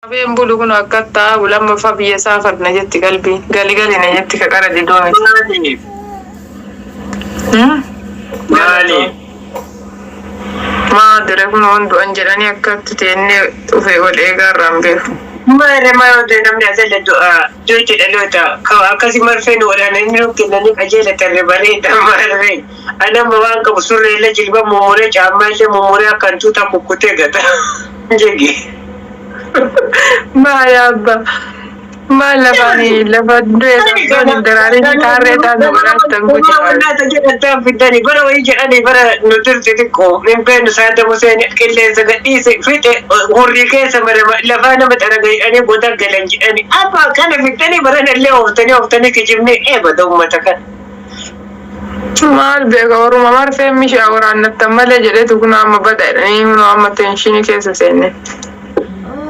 Abeen bulu kun akkattaa lamma fa biyya saafarna jetti qalbii gali na jetti ka qara didoome. Maali? Maadire kun hundu an jedhanii akkatti teennee dhufe wal eegaarraan beeku. Maare maayotee namni asirra du'a dhaloota akkasii marfeen waraana inni kennanii qajeela tarree bareeda maarree anamma waan qabu surree ila jilba mummuree caammaa illee mummuree akkan tuuta kukkutee gata jegi. Maaya abba maal lafa du'e qabdoon daraaree taarree taatu godhattan guji. Wanta jedhantaan fiddanii bara wayii jedhanii bara nu turte xiqqoo hin beeknu saada museen qilleensa gadhiise fixe hurrii keessa lafaa nama xaragayanii goota galan jedhanii abba kana fiddanii baranallee ooftanii kijibnee eebada uummata kana. Maal beeka warruma marfee mishaa waraannattan malee jedhetu kun amma badhaadhanii kun amma tenshinii keessa seenne.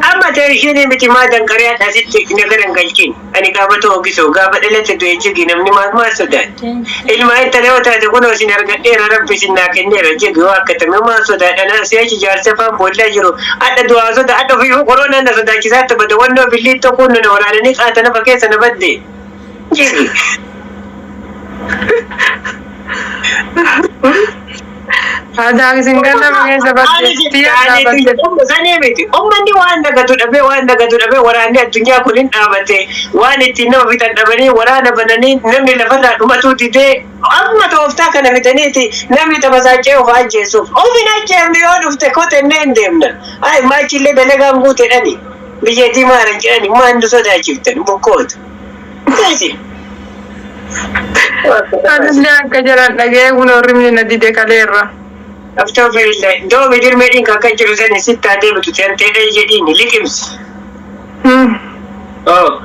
Amma tenshinii miti maa danqaree asitti nagaran galchiin ani gaafa toogisoo gaafa dhalate du'e jigi namni maa sodaate ilmaa itti yoo taate kunoo isin argadheera rabbi isin naa kenneera jigi yoo akkatame maa sodaadhana si'achi jaarsa faan boollaa jiru adda du'aa soda adda ofii koronaan na sodaachisaatti bada wannoo billiit tokkoon nu na waraananii qaata nafa keessa na badde jigi. Ada isin kana mengeesa bakkeetti sanii miti ummanni waan dagatu dhabe waraanni addunyaa kun hin dhaabate waan ittiin nama fitan dhabanii waraana bananii namni lafarraa dhumatu didee amma tooftaa kana fitaniiti namni tabasaachee of ajjeesuuf ofin ajjeefne yoo dhufte kotennee hin deemna ay maachillee dalagaan guuteedhani biyya dimaaran jedhani maandu sodaachiftan bukkoota taasi. Adillee akka jiran dhagee kun horrimni na dide kaleerra. After very late. Don't be dear making a country and sit there to tell Jedini, Lickums. Oh.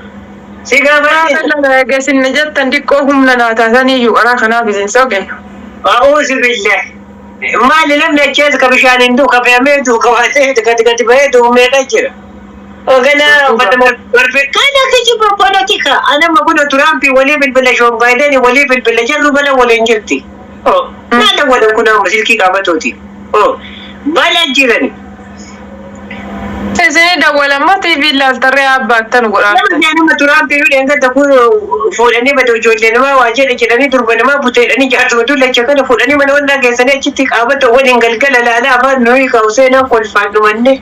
Sigara, guess in the jet and Dico Humlanata, you are a cannabis in Soke. Oh, Sibilla. My little chess commission in Duke of America, the Category to make a chair. Oh, Gana, but the perfect kind of kitchen politica. And I'm going to ramp you will live in village of Biden, will live in village, and will inject. Oh, nada wala kuna masilki kama toti. Oh, bala jirani. Sini da wala mati villa tare abatan gura. Nama jani maturam piru denga taku fudani betul jodoh nama wajib dijadi turban nama butai ani jatuh betul lecehkan fudani mana orang kesana citik apa tu orang galgal lala apa nui kau sena kolfan mana.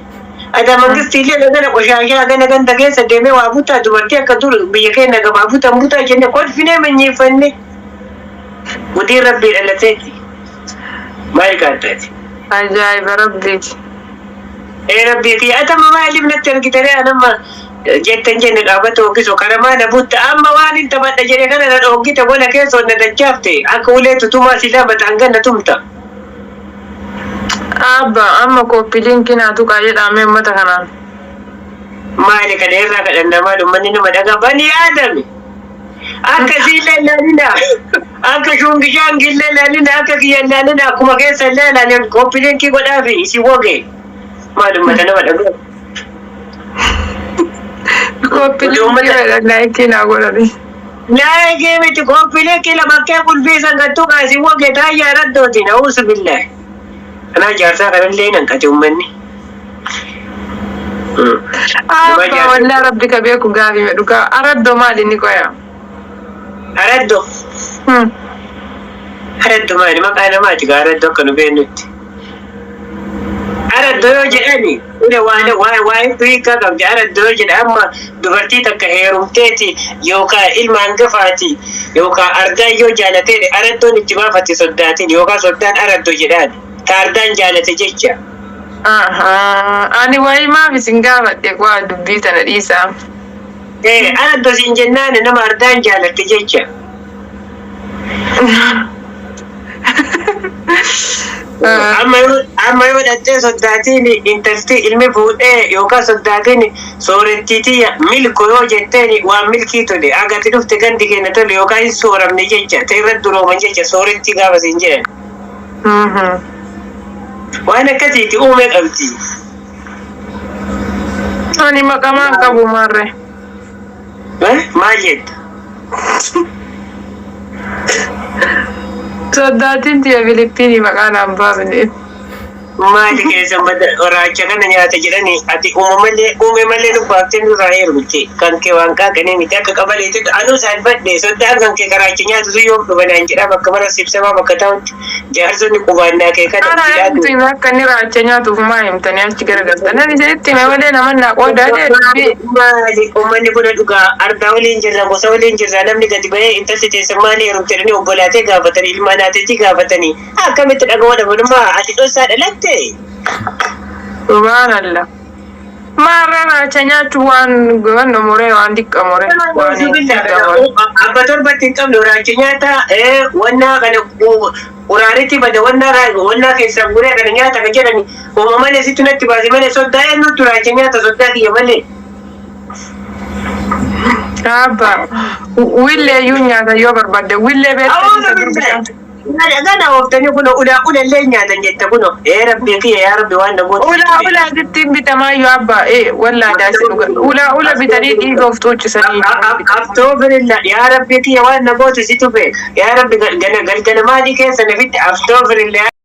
Ada mungkin stile lagi nak usaha lagi nak daging sedeme wabuta tu berarti akatur biarkan nak wabuta muta jenis kolfine menyimpan ni. ودي ربي التي ما يقدرت عجائب ربي ايه ربي تي اتم ما اللي بنتر كتري انا ما جت جن قابته وكسو كرما نبوت اما وان انت ما تجري كان انا اوكي تقول لك سو ندجافتي اكولي تتوما سيدا بتانغن تمتا ابا اما كوبي لينكنا تو كاي دامه متا كانان ما لك ديرا كدن ما دمني ما دغا بني ادم akka sile lalina akka shungi shangi lalina akka kiyan lalina kuma ke sallala ne kopilen ki goda fi isi woge malum madana wadago kopilen ki like na goda ni like me to kopilen ki la makke kulfi sangatu ka isi woge ta yaran do dina usbillah ana jarsa kan lenan ka tummanni wallahi rabbika beku gavi meduka araddo mali ni koya Araddo. Araddo maali maqaan namaati gaa araddo akka nu beeknutti. Araddo yoo jedhani waa'ee hiikaa qabdi araddo yoo jedha amma dubartii takka heerumteeti yookaan ilma hangafaati yookaan ardaan yoo jaalatee araddoon itti baafatti soddaatiin yookaan soddaan araddo jedhaan taardaan jaalate jecha. Ani waa'ee maaf isin gaafadhe waa dubbii tana dhiisaa. Araddo siin jennaan nama ardaan jaalatte jecha. Amma yoo dhattee soddaatiin intalti ilmi fuudhee yookaan soddaatiin soorettiitii milko yoo jetteen waan milkii tole agati dhufte gandi keenya tole yookaan hin sooramne jecha ta'irra durooman jecha soorettii gaafa siin jedhan. Waan akkasiiti uume qabdi. Ani maqamaan qabu marre. Maal jetta? Soddaatiin tiya Filiippiinii maqaan hambaa Maali keessa raacha kana nyaata jedhanii ati uume malee dubbaafte nurraa heerumte kan kee waan qaaqanii miti akka qabaleetti anuu isaan badde soddaan kan kee garaacha nyaatu sun yoo dhufanaan jedha bakka mana sibsamaa bakka ta'utti jaarsonni qubaannaa kee kana Araayimti akka inni raacha nyaatuuf maa himtanii achi garagaltan. Nani isinitti hime malee namannaa qoodaa dee. Maali uummanni buna dhugaa argaa waliin jirra gosa waliin jirra namni gadi bahee intalli teessa maali heerumte jedhanii obbolaatee gaafatanii ilmaan haateetii gaafatanii akkamitti dhaga'uu dhabunumaa ati dhossaa dhalatte. Subhanallah. Marra raacha nyaachuu waan muree waan diqqa muree. Abba torbatti hin qabne raacha nyaata wannaa kana uraaritti bada wannaa keessaa guree kana nyaata kan jedhani uuma malee sitti natti baase malee soddaa eenyutti raacha nyaata soddaa kiyya malee. Abba willee iyyuu nyaata yoo barbaadde willee beektaa. Gana oftanii kuno ula illee nyaatan jette kuno rabbii kiyya yaa rabbi waan namoota. Ula dittiin bitamaa yoo abba wallaa daasi dhuga ula bitanii dhiiga of tuuchisanii. Aftoo birilla yaa rabbii kiyya waan namoota si tufe yaa rabbi galgala maalii keessa nafitti aftoo birilla.